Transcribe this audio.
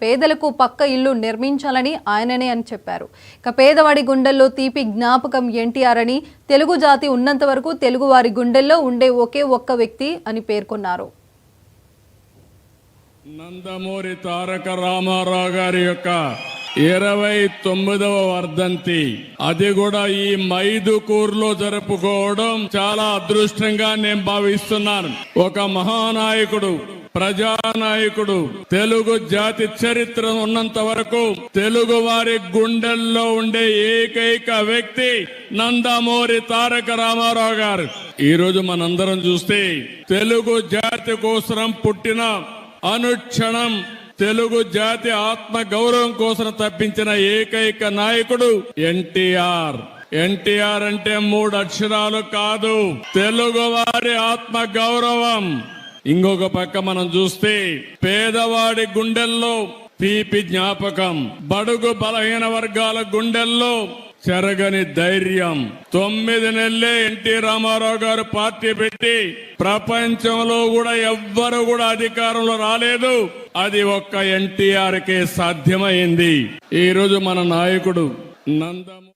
పేదలకు పక్క ఇల్లు నిర్మించాలని ఆయననే అని చెప్పారు. ఇక పేదవాడి గుండెల్లో తీపి జ్ఞాపకం ఎన్టీఆర్ అని, తెలుగు జాతి ఉన్నంత వరకు తెలుగు వారి గుండెల్లో ఉండే ఒకే ఒక్క వ్యక్తి అని పేర్కొన్నారు. నందమూరి తారక రామారావు గారి యొక్క 29వ వర్ధంతి, అది కూడా ఈ మైదుకూరులో జరుపుకోవడం చాలా అదృష్టంగా నేను భావిస్తున్నాను. ఒక మహానాయకుడు, ప్రజానాయకుడు, తెలుగు జాతి చరిత్ర ఉన్నంత వరకు తెలుగు వారి గుండెల్లో ఉండే ఏకైక వ్యక్తి నందమూరి తారక రామారావు గారు. ఈ రోజు మనందరం చూస్తే తెలుగు జాతి కోసం పుట్టిన, అనుక్షణం తెలుగు జాతి ఆత్మ గౌరవం కోసం తప్పించిన ఏకైక నాయకుడు ఎన్టీఆర్. ఎన్టీఆర్ అంటే 3 అక్షరాలు కాదు, తెలుగు వారి ఆత్మ గౌరవం. ఇంకొక పక్క మనం చూస్తే పేదవాడి గుండెల్లో తీపి జ్ఞాపకం, బడుగు బలహీన వర్గాల గుండెల్లో చెరగని ధైర్యం. 9 నెలలే ఎన్టీ రామారావు గారు పార్టీ పెట్టి ప్రపంచంలో కూడా ఎవ్వరు కూడా అధికారంలో రాలేదు. అది ఒక్క ఎన్టీఆర్ కే సాధ్యమైంది. ఈ రోజు మన నాయకుడు నందమూరి